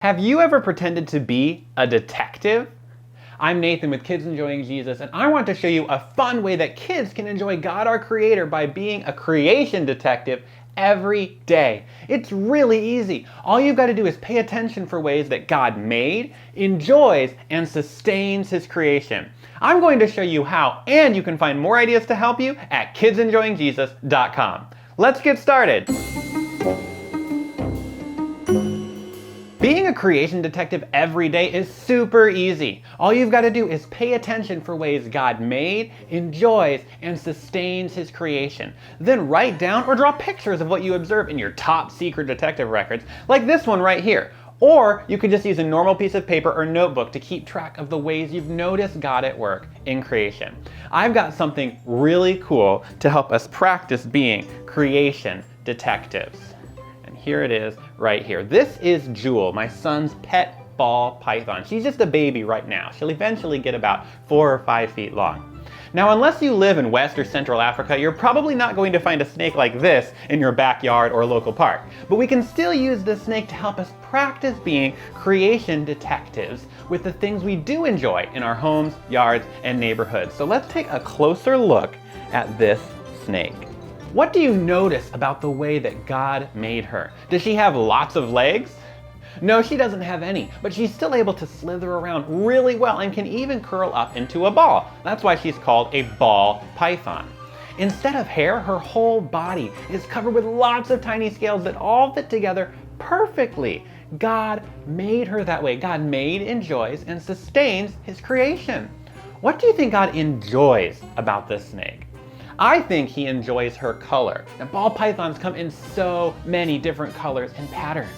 Have you ever pretended to be a detective? I'm Nathan with Kids Enjoying Jesus, and I want to show you a fun way that kids can enjoy God our Creator by being a creation detective every day. It's really easy. All you've got to do is pay attention for ways that God made, enjoys, and sustains His creation. I'm going to show you how, and you can find more ideas to help you at kidsenjoyingjesus.com. Let's get started. Being a creation detective every day is super easy. All you've got to do is pay attention for ways God made, enjoys, and sustains His creation. Then write down or draw pictures of what you observe in your top secret detective records, like this one right here. Or you could just use a normal piece of paper or notebook to keep track of the ways you've noticed God at work in creation. I've got something really cool to help us practice being creation detectives. Here it is right here. This is Jewel, my son's pet ball python. She's just a baby right now. She'll eventually get about 4 or 5 feet long. Now, unless you live in West or Central Africa, you're probably not going to find a snake like this in your backyard or local park. But we can still use this snake to help us practice being creation detectives with the things we do enjoy in our homes, yards, and neighborhoods. So let's take a closer look at this snake. What do you notice about the way that God made her? Does she have lots of legs? No, she doesn't have any, but she's still able to slither around really well and can even curl up into a ball. That's why she's called a ball python. Instead of hair, her whole body is covered with lots of tiny scales that all fit together perfectly. God made her that way. God made, enjoys, and sustains His creation. What do you think God enjoys about this snake? I think He enjoys her color. Now, ball pythons come in so many different colors and patterns.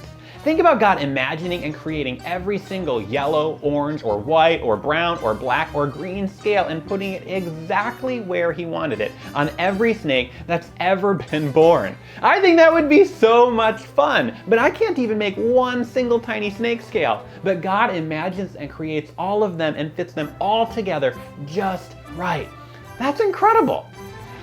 Think about God imagining and creating every single yellow, orange, or white, or brown, or black, or green scale and putting it exactly where He wanted it on every snake that's ever been born. I think that would be so much fun, but I can't even make one single tiny snake scale. But God imagines and creates all of them and fits them all together just right. That's incredible.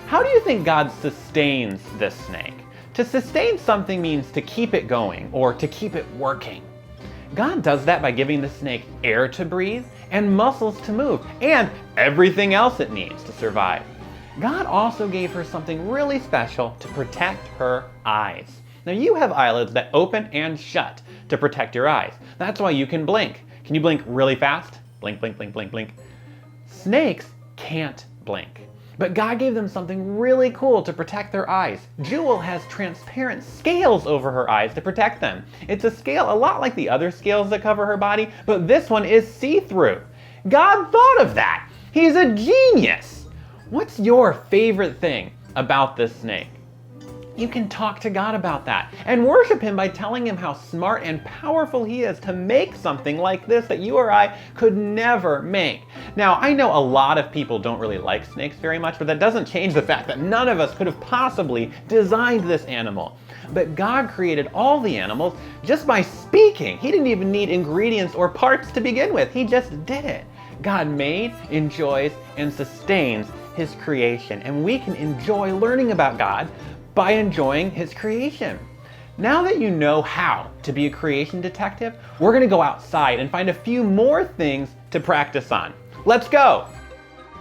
How do you think God sustains this snake? To sustain something means to keep it going or to keep it working. God does that by giving the snake air to breathe and muscles to move and everything else it needs to survive. God also gave her something really special to protect her eyes. Now, you have eyelids that open and shut to protect your eyes. That's why you can blink. Can you blink really fast? Blink, blink, blink, blink, blink. Snakes can't blink. But God gave them something really cool to protect their eyes. Jewel has transparent scales over her eyes to protect them. It's a scale a lot like the other scales that cover her body, but this one is see-through. God thought of that. He's a genius. What's your favorite thing about this snake? You can talk to God about that and worship Him by telling Him how smart and powerful He is to make something like this that you or I could never make. Now, I know a lot of people don't really like snakes very much, but that doesn't change the fact that none of us could have possibly designed this animal. But God created all the animals just by speaking. He didn't even need ingredients or parts to begin with. He just did it. God made, enjoys, and sustains His creation, and we can enjoy learning about God by enjoying His creation. Now that you know how to be a creation detective, we're going to go outside and find a few more things to practice on. Let's go!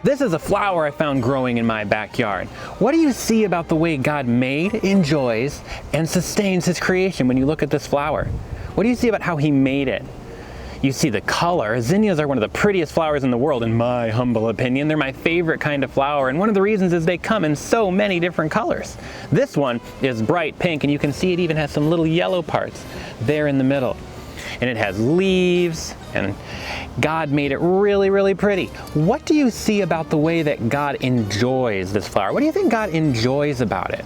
This is a flower I found growing in my backyard. What do you see about the way God made, enjoys, and sustains His creation when you look at this flower? What do you see about how He made it? You see the color. Zinnias are one of the prettiest flowers in the world, in my humble opinion. They're my favorite kind of flower, and one of the reasons is they come in so many different colors. This one is bright pink, and you can see it even has some little yellow parts there in the middle. And it has leaves, and God made it really, really pretty. What do you see about the way that God enjoys this flower? What do you think God enjoys about it?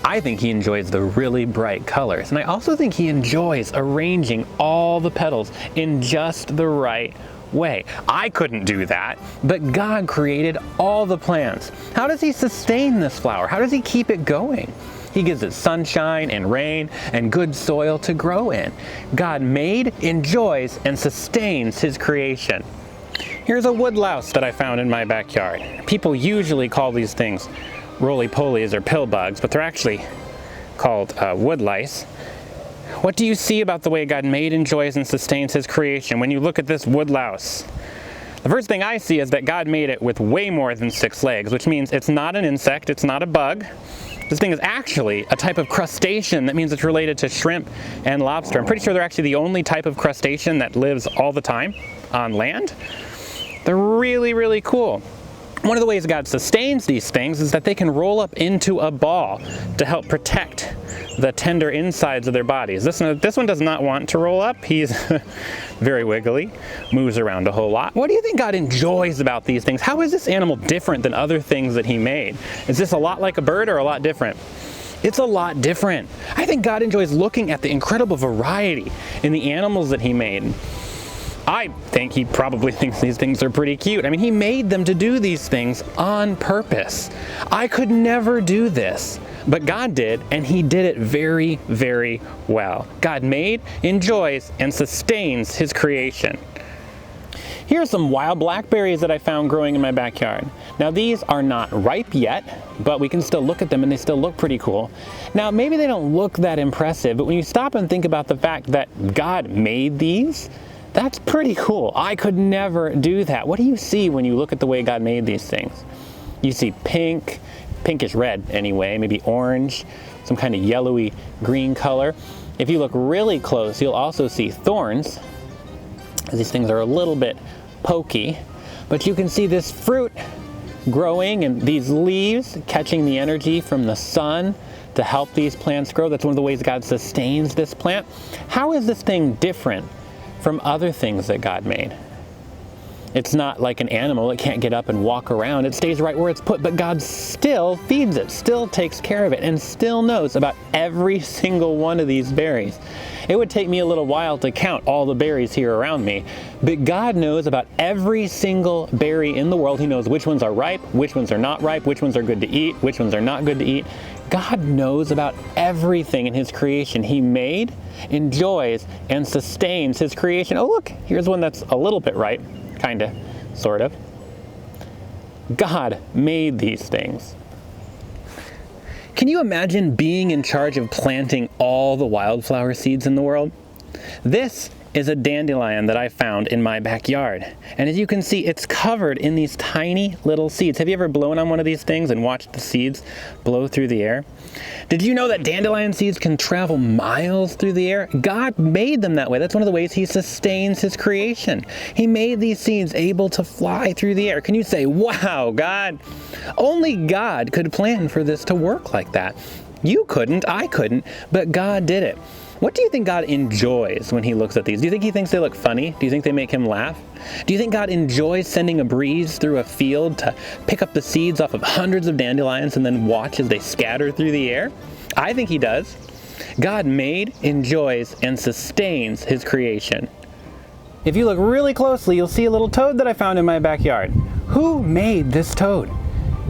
I think He enjoys the really bright colors, and I also think He enjoys arranging all the petals in just the right way. I couldn't do that, but God created all the plants. How does He sustain this flower? How does He keep it going? He gives it sunshine and rain and good soil to grow in. God made, enjoys, and sustains His creation. Here's a woodlouse that I found in my backyard. People usually call these things roly-polies or pill bugs, but they're actually called wood lice. What do you see about the way God made, enjoys, and sustains his creation when you look at this woodlouse? The first thing I see is that God made it with way more than 6 legs, which means it's not an insect, it's not a bug. This thing is actually a type of crustacean. That means it's related to shrimp and lobster. I'm pretty sure they're actually the only type of crustacean that lives all the time on land. They're really, really cool. One of the ways God sustains these things is that they can roll up into a ball to help protect the tender insides of their bodies. This one does not want to roll up. He's very wiggly, moves around a whole lot. What do you think God enjoys about these things? How is this animal different than other things that he made? Is this a lot like a bird or a lot different? It's a lot different. I think God enjoys looking at the incredible variety in the animals that he made. I think he probably thinks these things are pretty cute. I mean, he made them to do these things on purpose. I could never do this, but God did, and he did it very, very well. God made, enjoys, and sustains his creation. Here are some wild blackberries that I found growing in my backyard. Now these are not ripe yet, but we can still look at them and they still look pretty cool. Now maybe they don't look that impressive, but when you stop and think about the fact that God made these, that's pretty cool. I could never do that. What do you see when you look at the way God made these things? You see pink, pinkish red anyway, maybe orange, some kind of yellowy green color. If you look really close, you'll also see thorns. These things are a little bit pokey, but you can see this fruit growing and these leaves catching the energy from the sun to help these plants grow. That's one of the ways God sustains this plant. How is this thing different from other things that God made? It's not like an animal. It can't get up and walk around. It stays right where it's put, but God still feeds it, still takes care of it, and still knows about every single one of these berries. It would take me a little while to count all the berries here around me, but God knows about every single berry in the world. He knows which ones are ripe, which ones are not ripe, which ones are good to eat, which ones are not good to eat. God knows about everything in his creation. He made, enjoys, and sustains his creation. Oh look, here's one that's a little bit ripe, kinda, sort of. God made these things. Can you imagine being in charge of planting all the wildflower seeds in the world? This is a dandelion that I found in my backyard. And as you can see, it's covered in these tiny little seeds. Have you ever blown on one of these things and watched the seeds blow through the air? Did you know that dandelion seeds can travel miles through the air? God made them that way. That's one of the ways he sustains his creation. He made these seeds able to fly through the air. Can you say, wow, God? Only God could plan for this to work like that. You couldn't, I couldn't, but God did it. What do you think God enjoys when he looks at these? Do you think he thinks they look funny? Do you think they make him laugh? Do you think God enjoys sending a breeze through a field to pick up the seeds off of hundreds of dandelions and then watch as they scatter through the air? I think he does. God made, enjoys, and sustains his creation. If you look really closely, you'll see a little toad that I found in my backyard. Who made this toad?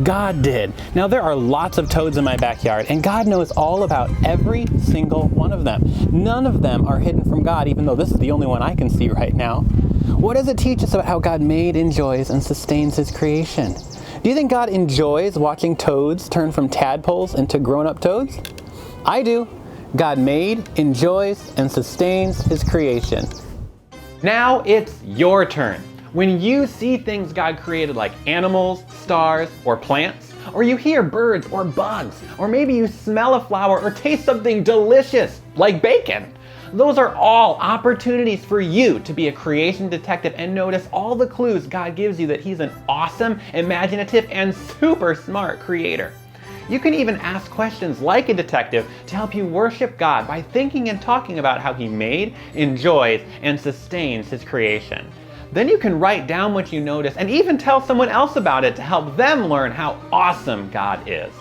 God did. Now there are lots of toads in my backyard, and God knows all about every single one of them. None of them are hidden from God, even though this is the only one I can see right now. What does it teach us about how God made, enjoys, and sustains his creation? Do you think God enjoys watching toads turn from tadpoles into grown-up toads? I do. God made, enjoys, and sustains his creation. Now it's your turn. When you see things God created like animals, stars, or plants, or you hear birds or bugs, or maybe you smell a flower or taste something delicious like bacon, those are all opportunities for you to be a creation detective and notice all the clues God gives you that he's an awesome, imaginative, and super smart creator. You can even ask questions like a detective to help you worship God by thinking and talking about how he made, enjoys, and sustains his creation. Then you can write down what you notice and even tell someone else about it to help them learn how awesome God is.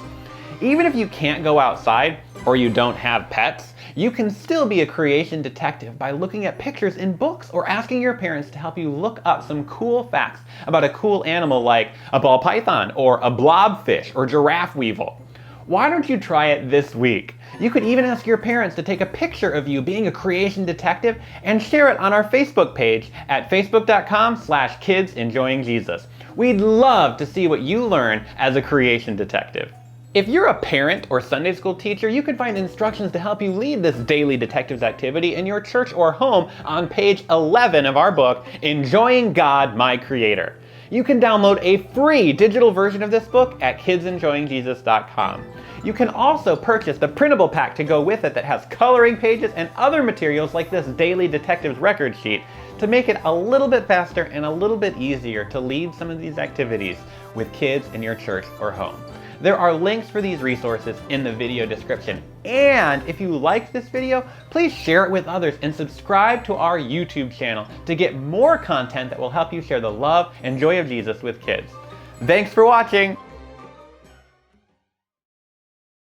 Even if you can't go outside or you don't have pets, you can still be a creation detective by looking at pictures in books or asking your parents to help you look up some cool facts about a cool animal like a ball python or a blobfish or giraffe weevil. Why don't you try it this week? You could even ask your parents to take a picture of you being a creation detective and share it on our Facebook page at facebook.com/kidsenjoyingjesus. We'd love to see what you learn as a creation detective. If you're a parent or Sunday school teacher, you can find instructions to help you lead this daily detectives activity in your church or home on page 11 of our book, Enjoying God, My Creator. You can download a free digital version of this book at kidsenjoyingjesus.com. You can also purchase the printable pack to go with it that has coloring pages and other materials like this daily detectives record sheet to make it a little bit faster and a little bit easier to lead some of these activities with kids in your church or home. There are links for these resources in the video description. And if you liked this video, please share it with others and subscribe to our YouTube channel to get more content that will help you share the love and joy of Jesus with kids. Thanks for watching.